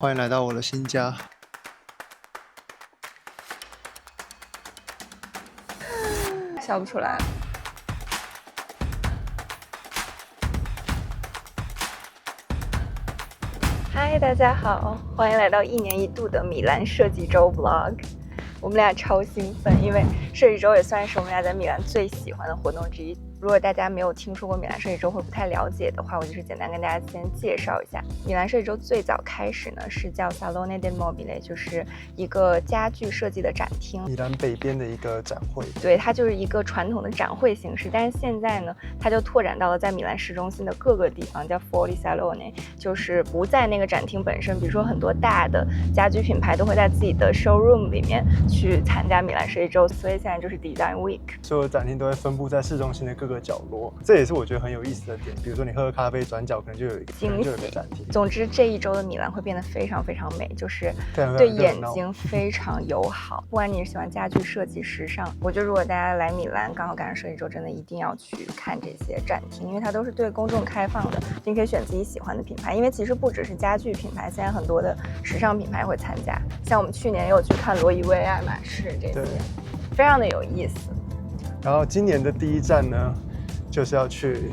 欢迎来到我的新家。笑不出来。嗨，大家好，欢迎来到1年1度的米兰设计周 Vlog。我们俩超兴奋，因为设计周也算是我们俩在米兰最喜欢的活动之一。如果大家没有听说过米兰设计周或不太了解的话，我就是简单跟大家先介绍一下。米兰设计周最早开始呢是叫 Salone del Mobile， 就是一个家具设计的展厅，米兰北边的一个展会。对，它就是一个传统的展会形式，但是现在呢，它就拓展到了在米兰市中心的各个地方，叫 Fuori Salone， 就是不在那个展厅本身。比如说很多大的家居品牌都会在自己的 showroom 里面去参加米兰设计周，所以现在就是 Design Week， 所有展厅都会分布在市中心的各个角落，这也是我觉得很有意思的点。比如说你喝咖啡，转角可能就有一个展厅。总之这一周的米兰会变得非常非常美，就是对眼睛非常友好。不管你是喜欢家具设计、时尚，我觉得如果大家来米兰刚好赶上设计周，真的一定要去看这些展厅，因为它都是对公众开放的，你可以选自己喜欢的品牌。因为其实不只是家具品牌，现在很多的时尚品牌会参加，像我们去年也有去看罗意威、爱马仕这些，非常的有意思。然后今年的第一站呢，就是要去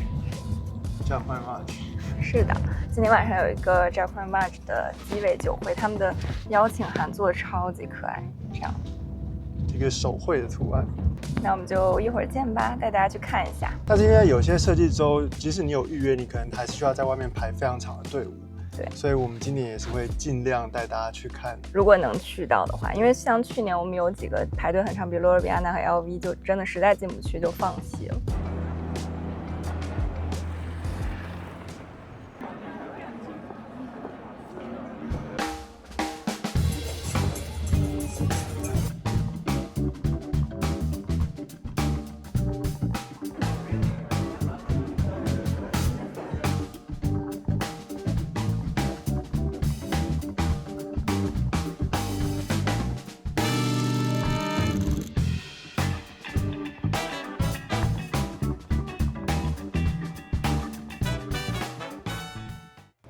Giacomo March。是的，今天晚上有一个 Giacomo March 的鸡尾酒会，他们的邀请函做的超级可爱，这样一个手绘的图案。那我们就一会儿见吧，带大家去看一下。但是因为有些设计周，即使你有预约，你可能还是需要在外面排非常长的队伍。对，所以我们今年也是会尽量带大家去看，如果能去到的话，因为像去年我们有几个排队很长，比如罗尔比亚纳和 LV， 就真的实在进不去就放弃了。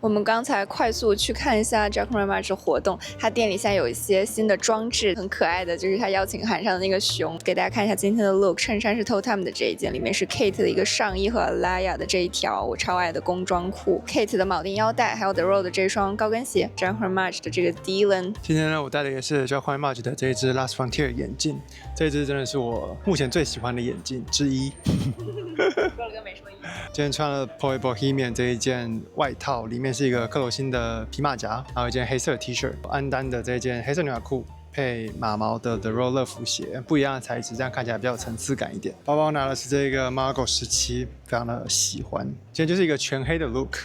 我们刚才快速去看一下 Giacomo March 活动，他店里现在有一些新的装置，很可爱的，就是他邀请函上的那个熊。给大家看一下今天的 look， 衬衫是 Toteme 的这一件，里面是 Kate 的一个上衣和 Alaya 的这一条我超爱的工装裤， Kate 的铆钉腰带，还有 The Road 的这双高跟鞋， Giacomo March 的这个 Dylan。 今天呢，我戴的也是 Giacomo March 的这一只 Last Frontier 眼镜，这一只真的是我目前最喜欢的眼镜之一。说了跟没说一样。今天穿了 Poi Bohemian 这一件外套，里面是一个克罗心的皮马甲，还有一件黑色的 T 恤，安丹的这一件黑色牛仔裤，配马毛的 The Road 乐福鞋，不一样的材质，这样看起来比较有层次感一点。包包拿的是这个 Margot 17，非常的喜欢。今天就是一个全黑的 look。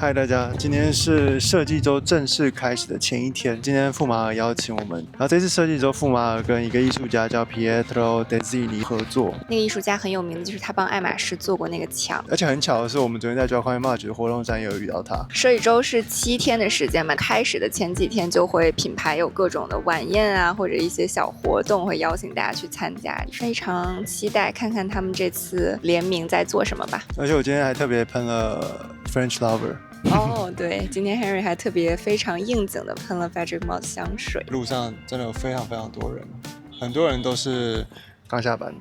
嗨，大家，今天是设计周正式开始的前一天。今天富马尔邀请我们，然后这次设计周富马尔跟一个艺术家叫 Pietro Dezzini 合作。那个艺术家很有名的就是他帮爱马仕做过那个墙，而且很巧的是，我们昨天在 Giacomo March 的活动站也有遇到他。设计周是7天的时间嘛，开始的前几天就会品牌有各种的晚宴啊，或者一些小活动会邀请大家去参加，非常期待看看他们这次联名在做什么吧。而且我今天还特别喷了 French Lover。哦，对，今天 Henry 还特别非常应景的喷了 Patrick Moss 香水。路上真的有非常非常多人，很多人都是刚下班。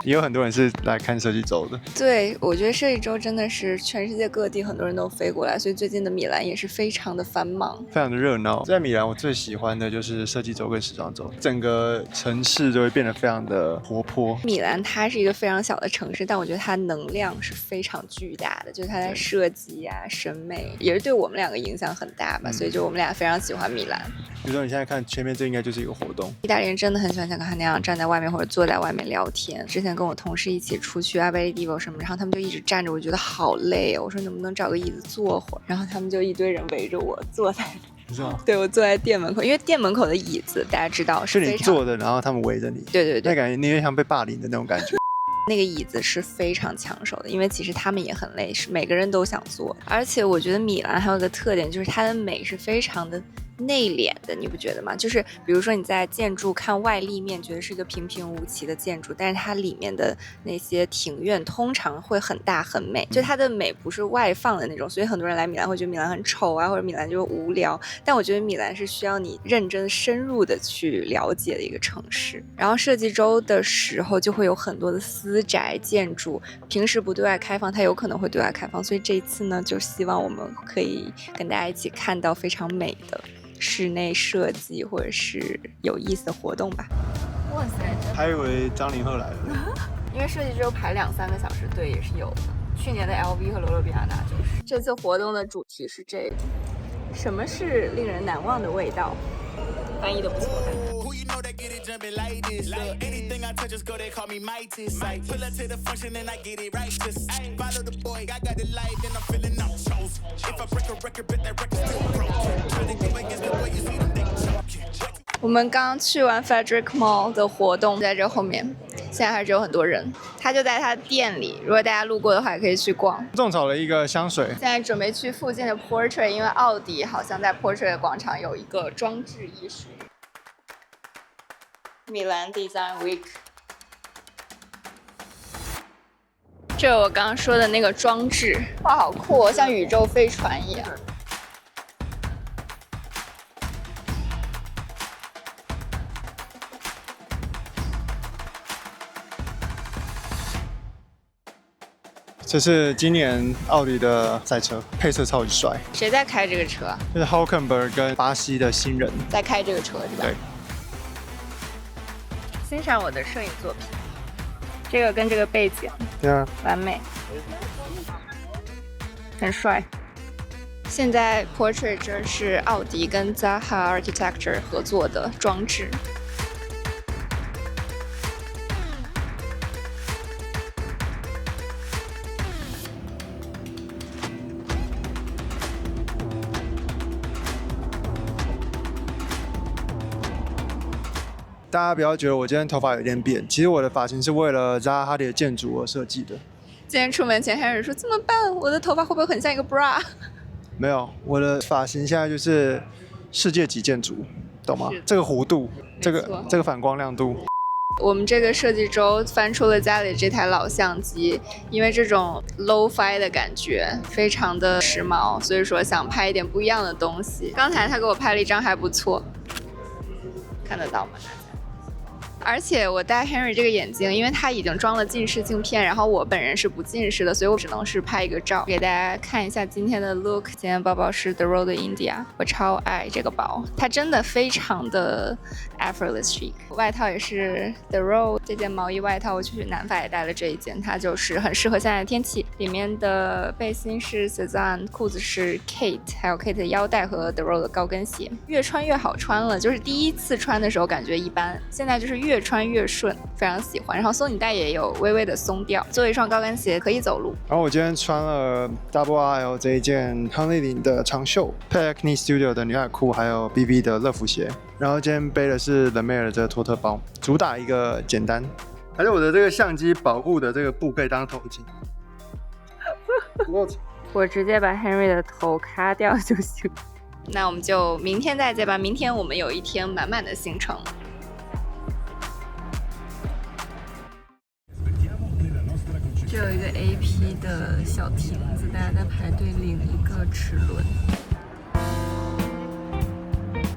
也有很多人是来看设计周的。对，我觉得设计周真的是全世界各地很多人都飞过来，所以最近的米兰也是非常的繁忙，非常的热闹。在米兰，我最喜欢的就是设计周跟时装周，整个城市就会变得非常的活泼。米兰它是一个非常小的城市，但我觉得它能量是非常巨大的，就是它在设计啊、审美也是对我们两个影响很大吧，所以就我们俩非常喜欢米兰。比如说你现在看前面，这应该就是一个活动。意大利人真的很喜欢像刚才那样站在外面或者坐在外面聊天。之前跟我同事一起出去阿贝利蒂博什么，然后他们就一直站着，我觉得好累哦。我说能不能找个椅子坐会儿，然后他们就一堆人围着我坐在。对，我坐在店门口，因为店门口的椅子大家知道是你坐的，然后他们围着你。对对对，那感觉你有点像被霸凌的那种感觉。那个椅子是非常抢手的，因为其实他们也很累，是每个人都想坐。而且我觉得米兰还有一个特点，就是它的美是非常的内敛的，你不觉得吗？就是比如说你在建筑看外立面觉得是一个平平无奇的建筑，但是它里面的那些庭院通常会很大很美，就它的美不是外放的那种，所以很多人来米兰会觉得米兰很丑啊，或者米兰就无聊，但我觉得米兰是需要你认真深入的去了解的一个城市。然后设计周的时候就会有很多的私宅建筑，平时不对外开放，它有可能会对外开放，所以这一次呢就希望我们可以跟大家一起看到非常美的室内设计或者是有意思的活动吧。哇塞，还以为张凌赫来了。因为设计周排2-3个小时队也是有的，去年的 LV 和罗勒比亚纳就是。这次活动的主题是这个，什么是令人难忘的味道？翻译的不错。我们刚去完 Frederick Mall 的活动，在这后面，现在还是有很多人。他就在他店里，如果大家路过的话，也可以去逛。种草了一个香水，现在准备去附近的 Portrait， 因为奥迪好像在 Portrait 广场有一个装置艺术。米兰 Design Week， 这我刚刚说的那个装置，哇，好酷哦，像宇宙飞船一样。这是今年奥迪的赛车，配色超级帅。谁在开这个车？就是 Hülkenberg 跟巴西的新人在开这个车是吧？对。欣赏我的摄影作品，这个跟这个背景，对啊，完美，很帅。现在 Portrait 这是奥迪跟 Zaha Architecture 合作的装置。大家不要觉得我今天头发有点扁，其实我的发型是为了扎哈迪的建筑而设计的。今天出门前，Henry说怎么办？我的头发会不会很像一个 bra？ 没有，我的发型现在就是世界级建筑，懂吗？这个弧度，这个反光亮度。我们这个设计周翻出了家里这台老相机，因为这种 low-fi 的感觉非常的时髦，所以说想拍一点不一样的东西。刚才他给我拍了一张还不错，看得到吗？而且我戴 Henry 这个眼镜，因为他已经装了近视镜片，然后我本人是不近视的，所以我只能是拍一个照，给大家看一下今天的 look。今天包包是 The Road India， 我超爱这个包，它真的非常的 effortless chic。外套也是 The Road 这件毛衣外套，我去南法也带了这一件，它就是很适合现在的天气。里面的背心是 Cezanne， 裤子是 Kate， 还有 Kate 的腰带和 The Road 的高跟鞋，越穿越好穿了。就是第一次穿的时候感觉一般，现在就是越穿越顺，非常喜欢。然后松紧带也有微微的松掉，做一双高跟鞋可以走路。然后我今天穿了 XXL 这一件康丽琳的长袖，配 Acne Studio 的牛仔裤，还有 BB 的乐福鞋。然后今天背的是 The Mayer 的这个托特包，主打一个简单。而且我的这个相机保护的这个布可以当头巾。我直接把 Henry 的头卡掉就行。那我们就明天再见吧，明天我们有一天满满的行程。这有一个 AP 的小亭子，大家在排队领一个齿轮。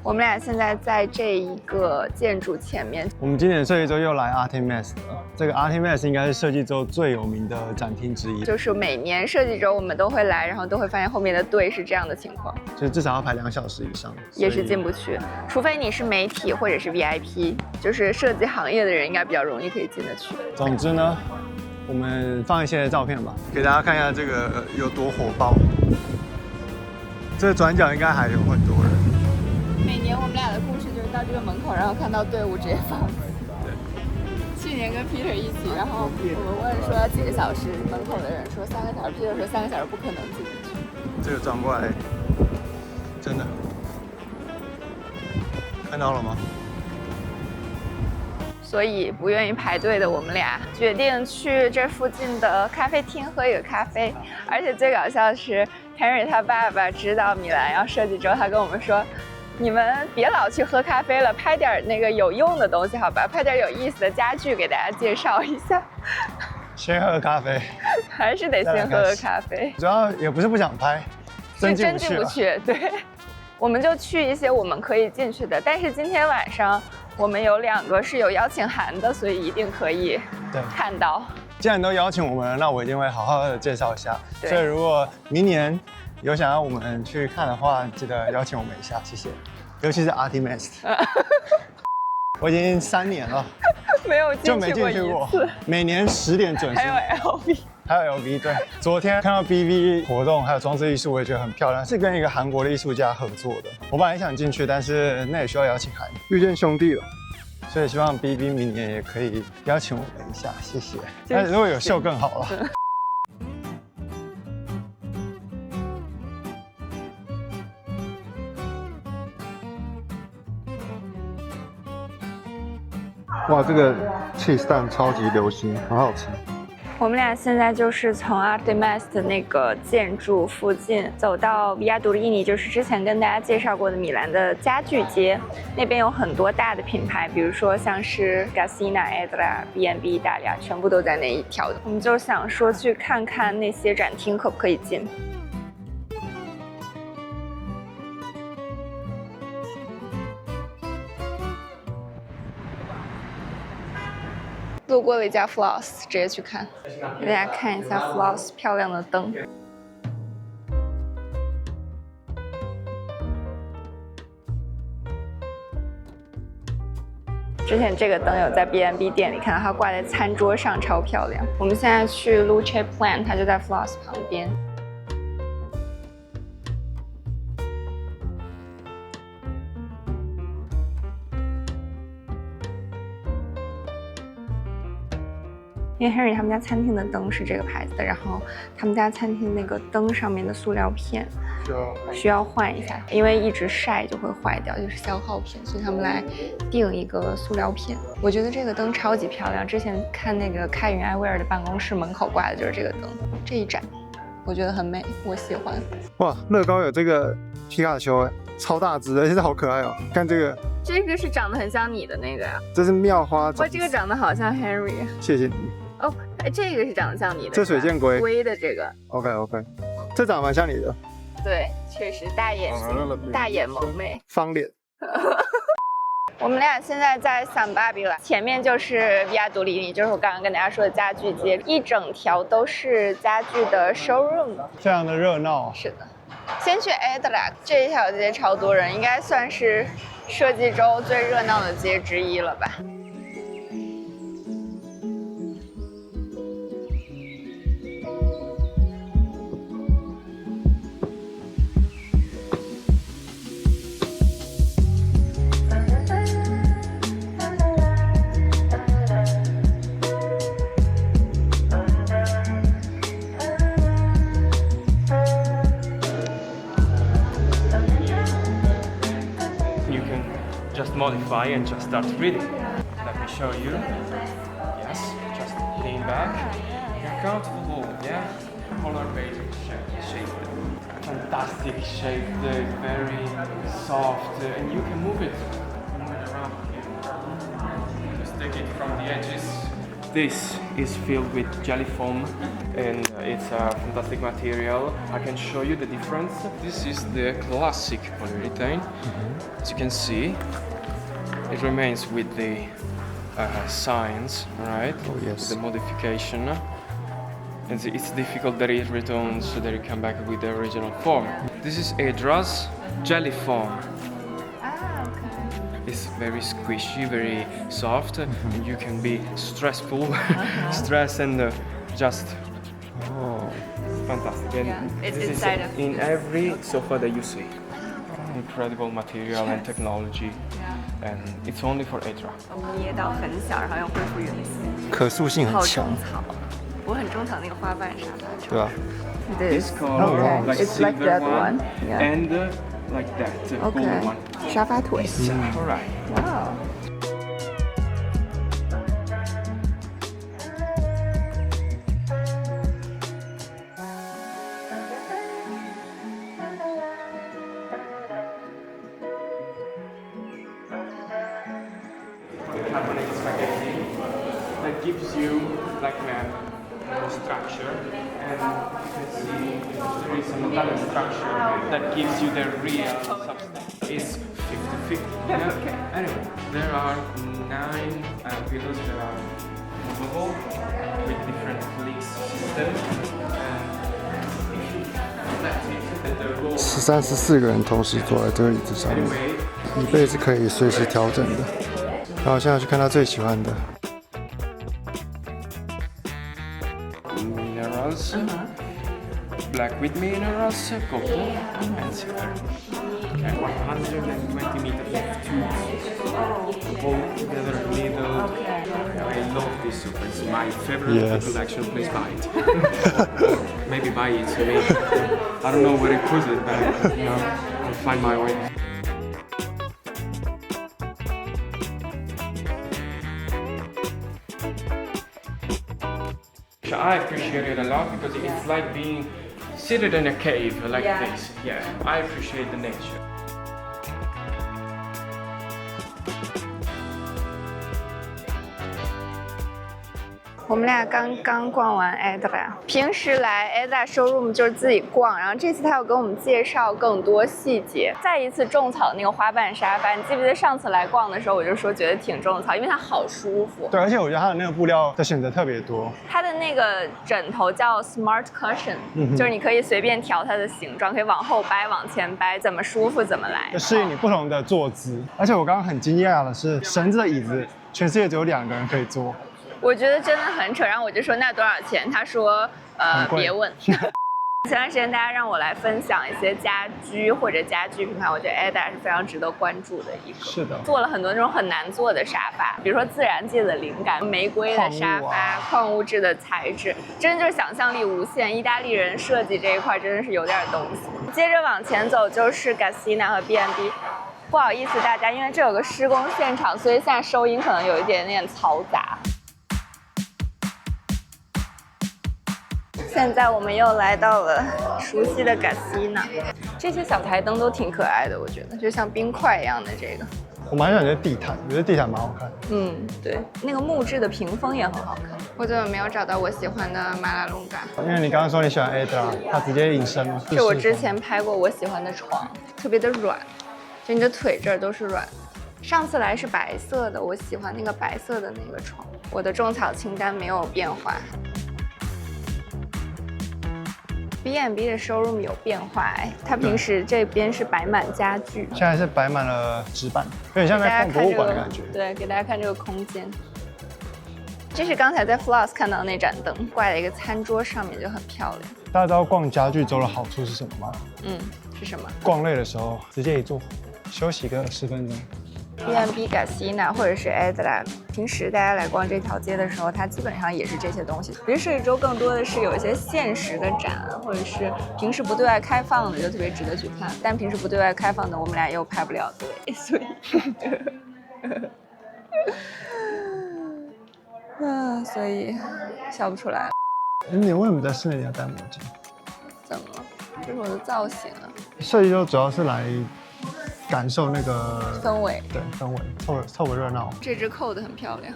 我们俩现在在这一个建筑前面。我们今年设计周又来 Artemis 了，这个 Artemis 应该是设计周最有名的展厅之一。就是每年设计周我们都会来，然后都会发现后面的队是这样的情况，就是至少要排2小时以上，也是进不去，除非你是媒体或者是 VIP， 就是设计行业的人应该比较容易可以进得去。总之呢，我们放一些照片吧，给大家看一下这个有多火爆。这个转角应该还有很多人。每年我们俩的故事就是到这个门口，然后看到队伍直接放弃。对。去年跟 Peter 一起，然后我们问说要几个小时，门口的人说3个小时 ，Peter 说3个小时不可能进得去。这个转过来，真的看到了吗？所以不愿意排队的我们俩决定去这附近的咖啡厅喝一个咖啡。而且最搞笑的是 ，Henry 他爸爸知道米兰要设计周，他跟我们说你们别老去喝咖啡了，拍点那个有用的东西好吧？拍点有意思的家具给大家介绍一下。先喝咖啡，还是得先喝个咖啡。主要也不是不想拍，真进不去。对，我们就去一些我们可以进去的。但是今天晚上我们有2个是有邀请函的，所以一定可以看到。既然都邀请我们了，那我一定会好好的介绍一下。所以如果明年有想要我们去看的话，记得邀请我们一下，谢谢。尤其是 Artemis， 我已经3年了，没有就没进去过。每年10点准时。还有 LV， 还有 LV， 对。昨天看到 BV 活动，还有装置艺术，我也觉得很漂亮，是跟一个韩国的艺术家合作的。我本来也想进去，但是那也需要邀请函。遇见兄弟了，所以希望 BV 明年也可以邀请我们一下，谢谢。但如果有秀更好了。哇，这个 cheese 蛋超级流行，很好吃。我们俩现在就是从 Artemis 的那个建筑附近走到 Via Durini， 就是之前跟大家介绍过的米兰的家具街，那边有很多大的品牌，比如说像是 Gassina、Edra、B&B 意大利，全部都在那一条。我们就想说去看看那些展厅可不可以进。路过了一家 Floss， 直接去看，给大家看一下 Floss 漂亮的灯。之前这个灯有在 B&B 店里看到，它挂在餐桌上，超漂亮。我们现在去 Luce Plan， 它就在 Floss 旁边。因为 Henry 他们家餐厅的灯是这个牌子的，然后他们家餐厅那个灯上面的塑料片需要换一下，因为一直晒就会坏掉，就是消耗品，所以他们来订一个塑料片。我觉得这个灯超级漂亮，之前看那个开云艾薇儿的办公室门口挂的就是这个灯，这一盏我觉得很美，我喜欢。哇，乐高有这个皮卡丘，超大只的，而且好可爱哦！看这个，这个是长得很像你的那个呀，这是妙花。哇，这个长得好像 Henry。谢谢你。哦，这个是长得像你的，这水箭龟龟的这个。OK， 这长得蛮像你的。对，确实大眼睛，大眼萌妹，方脸。我们俩现在在San Babila，前面就是 Via Durini， 就是我刚刚跟大家说的家具街，一整条都是家具的 showroom， 非常的热闹。是的，先去 Edra， 这一条街超多人，应该算是设计周最热闹的街之一了吧。Modify and just start reading. Let me show you. Yes, just lean back. You're comfortable, yeah? Color basic shape. Fantastic shape, very soft, and you can move it around here. Just take it from the edges. This is filled with jelly foam and it's a fantastic material. I can show you the difference. This is the classic polyurethane. As you can see, it remains with the signs, right? Oh yes. The modification. And it's difficult that it returns so that you come back with the original form. This is Edra's jelly foam. Ah, okay. It's very squishy, very soft, and you can be stressful, stress and just fantastic. And yeah, it's inside of in every sofa that you see. Incredible material and technology, and it's only for Edra. 捏到很小，然后又恢复原形，可塑性很强。好种草，我很种草那个花瓣沙发。对吧？ This color, Okay. like It's like silver that one. Yeah. and like that, the Okay. gold one. 沙发腿。All right. Wow. carbonate spaghetti that gives you like a structure, and you can see there is an Italian structure that gives you the real substance. It's 50-50. Yeah. Okay. Anyway, there are 9 pillows that are movable with different clicks system, and that's it. And the goal. 13、14个人同时坐在这个椅子上面，椅背是可以随时调整的。然后现在去看他最喜欢的。Minerals, black with minerals, copper, and silver. Okay, 120 meters of tubes, both together middle. I love this soup. It's my favorite. Yes. People actually please buy it. Maybe buy it to me. I don't know where it put it, but you know, I'll find my way. I appreciate it a lot because it's like being seated in a cave like this. Yeah, I appreciate the nature. 我们俩刚刚逛完 Adra， 平时来 Adra showroom 就是自己逛，然后这次他有给我们介绍更多细节。再一次种草那个滑板沙发，你记不记得上次来逛的时候我就说觉得挺种草，因为它好舒服。对，而且我觉得它的那个布料的选择特别多。它的那个枕头叫 Smart Cushion，就是你可以随便调它的形状，可以往后掰、往前掰，怎么舒服怎么来，就适应你不同的坐姿。而且我刚刚很惊讶的是，绳子的椅子全世界只有2个人可以坐。我觉得真的很扯，然后我就说那多少钱？他说别问。前段时间大家让我来分享一些家居或者家具品牌，我觉得 Adda 是非常值得关注的一个。是的，做了很多那种很难做的沙发，比如说自然界的灵感，玫瑰的沙发，矿物质的材质，真的就是想象力无限。意大利人设计这一块真的是有点东西。接着往前走就是 Gassina 和 B&B。不好意思大家，因为这有个施工现场，所以现在收音可能有一点点嘈杂。现在我们又来到了熟悉的 Gassina， 这些小台灯都挺可爱的，我觉得就像冰块一样的这个。我蛮喜欢这地毯，我觉得地毯蛮好看。对，那个木质的屏风也很好看。我怎么没有找到我喜欢的马拉隆嘎？因为你刚刚说你喜欢 Adda， 它直接隐身了。是我之前拍过我喜欢的床，特别的软，就你的腿这儿都是软。上次来是白色的，我喜欢那个白色的那个床。我的种草清单没有变化。B&B 的 showroom 有变化哎，它平时这边是摆满家具，现在是摆满了纸板，有点像在逛博物馆的感觉。对，给大家看这个空间。这是刚才在 Floss 看到的那盏灯，挂在一个餐桌上面就很漂亮。大家知道逛家具周的好处是什么吗？是什么？逛累的时候直接一坐，休息个10分钟。B&B Gassina 或者是 Adda， 平时大家来逛这条街的时候，它基本上也是这些东西。其实设计周更多的是有一些限时的展，或者是平时不对外开放的，就特别值得去看。但平时不对外开放的，我们俩又排不了队，所以，所以笑不出来。你为什么在室内要戴墨镜？怎么了？这是我的造型啊。设计周主要是来感受那个氛围，对氛围，凑个热闹。这只扣的很漂亮。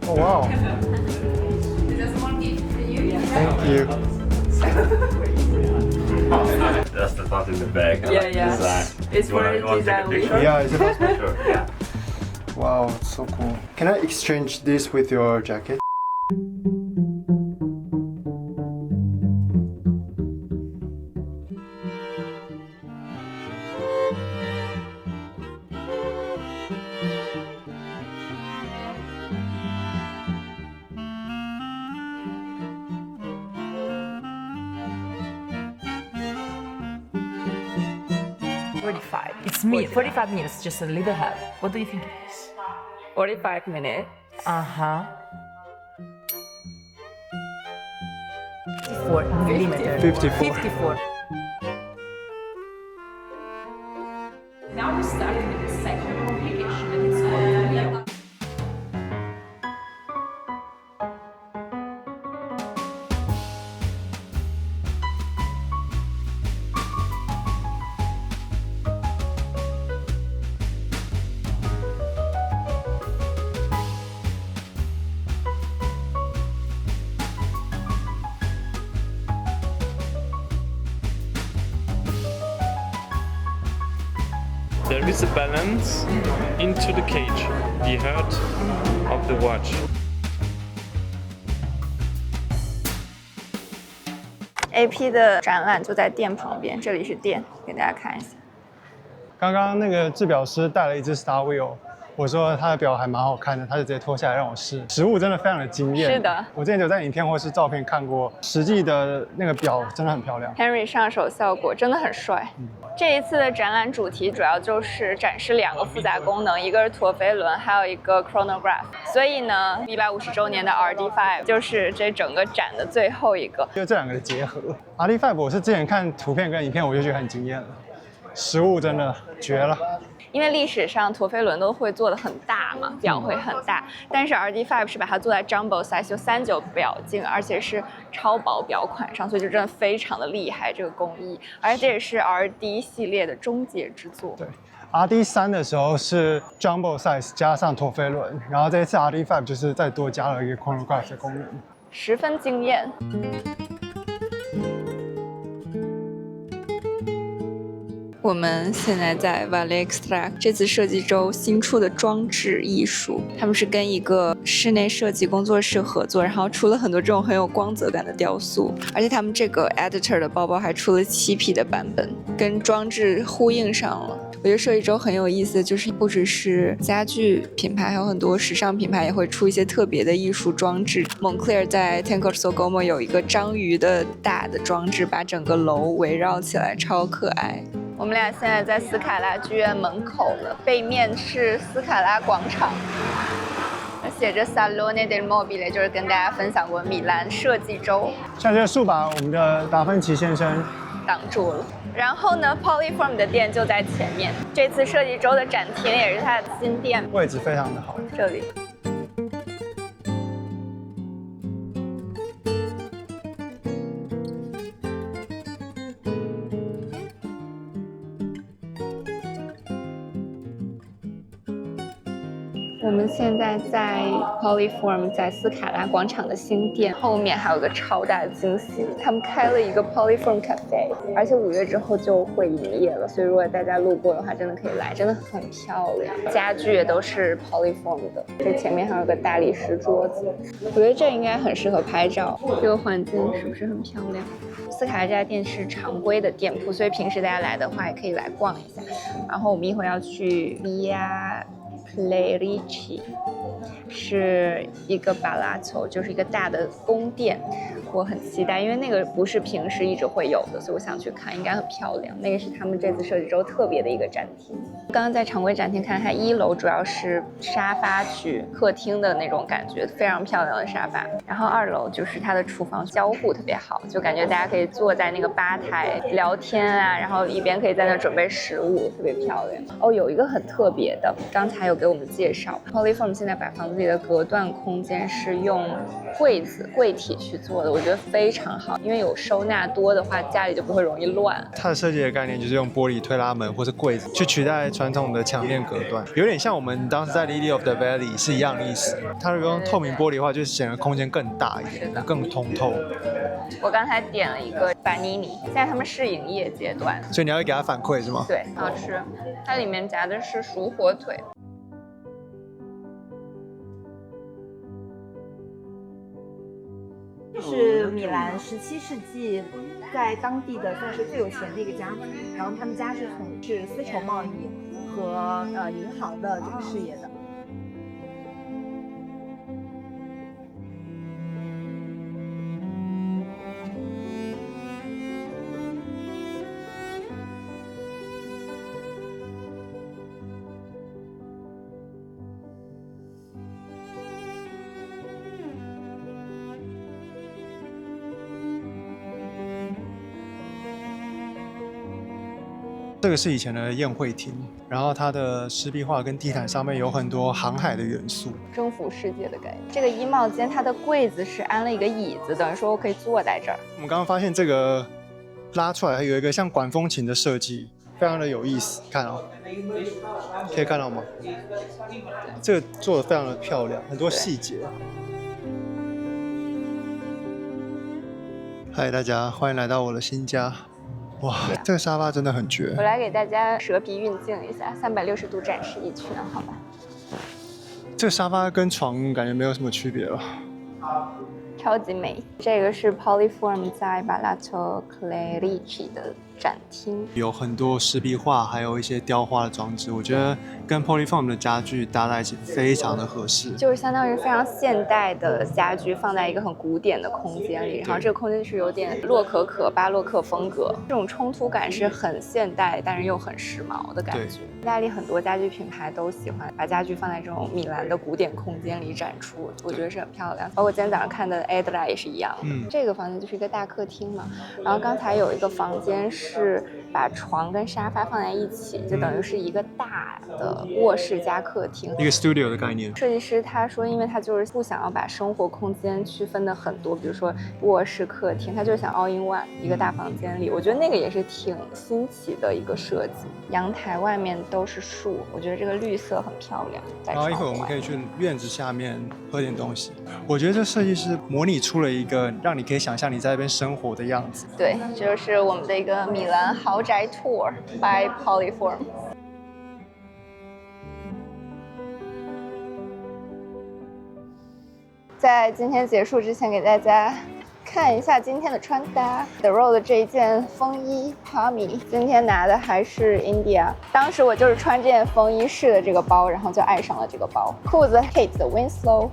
哦哇哦 ！Thank you. That's the part in the back. Yeah. It's for the design. Yeah, is it possible? Sure. Yeah. Wow, so cool. Can I exchange this with your jacket? It's me. 45 minutes, just a little half. What do you think it is? 45 minutes. 54 millimeter. 54. Now we're starting with the second complication, and it's called wheel. there is a balance into the cage, the heart of the watch. AP 的展览就在店旁边，这里是店，给大家看一下。刚刚那个制表师带了一只 Star Wheel， 我说他的表还蛮好看的，他就直接脱下来让我试，实物真的非常的惊艳。是的，我之前有在影片或是照片看过，实际的那个表真的很漂亮。Henry 上手效果真的很帅。这一次的展览主题主要就是展示2个复杂功能，一个是陀飞轮，还有一个 chronograph。所以呢，150周年的 RD5 就是这整个展的最后一个。就这2个的结合。RD5 我是之前看图片跟影片我就觉得很惊艳了，实物真的绝了。因为历史上陀飞轮都会做的很大嘛，表会很大，但是 RD5 是把它做在 jumbo size， 就39表径，而且是超薄表款上，所以就真的非常的厉害这个工艺，而且这也是 RD 系列的终结之作。对。RD3 的时候是 jumbo size 加上陀飞轮，然后这一次 RD5 就是再多加了一个 chronograph 的功能，十分惊艳。我们现在在 Valley Extract 这次设计周新出的装置艺术，他们是跟一个室内设计工作室合作，然后出了很多这种很有光泽感的雕塑，而且他们这个 Editor 的包包还出了7匹的版本，跟装置呼应上了。我觉得设计周很有意思，就是不只是家具品牌，还有很多时尚品牌也会出一些特别的艺术装置。Moncler 在 Tenco Sogomo 有一个章鱼的大的装置，把整个楼围绕起来，超可爱。我们俩现在在斯卡拉剧院门口了，背面是斯卡拉广场，写着 Salone del Mobile， 就是跟大家分享过米兰设计周。像这个树把我们的达芬奇先生挡住了。然后呢 ，Polyform 的店就在前面。这次设计周的展厅也是它的新店，位置非常的好。这里。我们现在在 Polyform， 在斯卡拉广场的新店后面还有个超大的惊喜，他们开了一个 Polyform Cafe， 而且5月之后就会营业了，所以如果大家路过的话，真的可以来，真的很漂亮，家具也都是 Polyform 的。这前面还有个大理石桌子，我觉得这应该很适合拍照。这个环境是不是很漂亮？斯卡拉这家店是常规的店铺，所以平时大家来的话也可以来逛一下。然后我们一会儿要去 Via Clerici， 是一个 palazzo， 就是一个大的宫殿，我很期待，因为那个不是平时一直会有的，所以我想去看，应该很漂亮。那个是他们这次设计周特别的一个展厅。刚刚在常规展厅看，它1楼主要是沙发区、客厅的那种感觉，非常漂亮的沙发。然后2楼就是它的厨房，交互特别好，就感觉大家可以坐在那个吧台聊天啊，然后一边可以在那准备食物，特别漂亮。哦，有一个很特别的，刚才有给我们介绍 ，Polyform 现在把房子里的隔断空间是用柜体去做的，我觉得非常好，因为有收纳多的话，家里就不会容易乱。它的设计的概念就是用玻璃推拉门或是柜子去取代传统的墙面隔断，有点像我们当时在 Lily of the Valley 是一样的意思。它如果用透明玻璃的话，就显得空间更大一点，更通透。我刚才点了一个板尼尼，现在他们试营业阶段，所以你要给它反馈是吗？对，好吃。它里面夹的是熟火腿。这是米兰17世纪在当地的算是最有钱的一个家族，然后他们家是从事丝绸贸易和银行的这个事业的。这个是以前的宴会厅，然后它的石壁画跟地毯上面有很多航海的元素，征服世界的概念。这个衣帽间它的柜子是安了一个椅子，等于说我可以坐在这儿。我们刚刚发现这个拉出来有一个像管风琴的设计，非常的有意思。看哦，可以看到吗？这个做的非常的漂亮，很多细节。嗨，大家欢迎来到我的新家。哇，这个沙发真的很绝。我来给大家舌皮运镜一下，360度展示一圈，好吧？这个沙发跟床感觉没有什么区别了。超级美。这个是 Polyform 在巴拉托克雷利奇的展厅，有很多石壁画，还有一些雕花的装置，我觉得跟 Polyform 的家具搭在一起非常的合适。就是相当于非常现代的家具放在一个很古典的空间里，然后这个空间是有点洛可可、巴洛克风格，这种冲突感是很现代，但是又很时髦的感觉。意大利很多家具品牌都喜欢把家具放在这种米兰的古典空间里展出，我觉得是很漂亮。包括今天早上看的 Edra 也是一样的。这个房间就是一个大客厅嘛，然后刚才有一个房间是把床跟沙发放在一起，就等于是一个大的卧室加客厅，一个 studio 的概念。设计师他说，因为他就是不想要把生活空间区分的很多，比如说卧室、客厅，他就是想 all in one 一个大房间里。我觉得那个也是挺新奇的一个设计。阳台外面都是树，我觉得这个绿色很漂亮。然后一会儿我们可以去院子下面喝点东西。我觉得这设计师模拟出了一个让你可以想象你在那边生活的样子。对，这就是我们的一个米兰豪宅 tour by Polyform。在今天结束之前，给大家看一下今天的穿搭。The Row 的这一件风衣 Tommy 今天拿的还是 India， 当时我就是穿这件风衣试的这个包，然后就爱上了这个包。裤子 Kate 的 Winslow，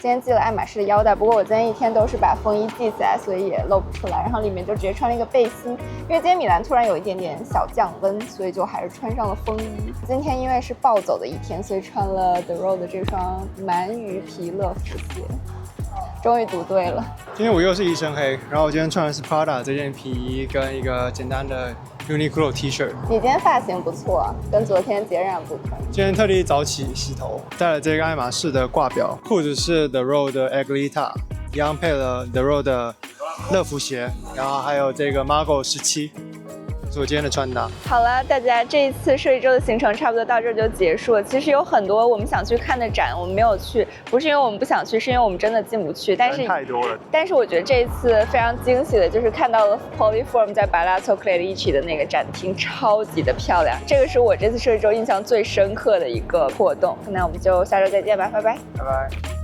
今天系了爱马仕的腰带，不过我今天一天都是把风衣系起来，所以也露不出来。然后里面就直接穿了一个背心，因为今天米兰突然有一点点小降温，所以就还是穿上了风衣。今天因为是暴走的一天，所以穿了 The Row 的这双鳗鱼皮乐福鞋。终于读对了。今天我又是一身黑，然后我今天穿的是 Prada 这件皮衣跟一个简单的 Uniqlo T 恤。你今天发型不错，跟昨天截然不同。今天特地早起洗头，带了这个爱马仕的挂表，裤子是 The Row 的 Aglita， 一样配了 The Row 的乐福鞋，然后还有这个 Margot 17。是我今天的穿搭。好了，大家这一次设计周的行程差不多到这儿就结束了。其实有很多我们想去看的展，我们没有去，不是因为我们不想去，是因为我们真的进不去。但是太多了。但是我觉得这一次非常惊喜的就是看到了 Polyform 在Palazzo Clerici 的那个展厅，超级的漂亮。这个是我这次设计周印象最深刻的一个活动。那我们就下周再见吧，拜拜。拜拜。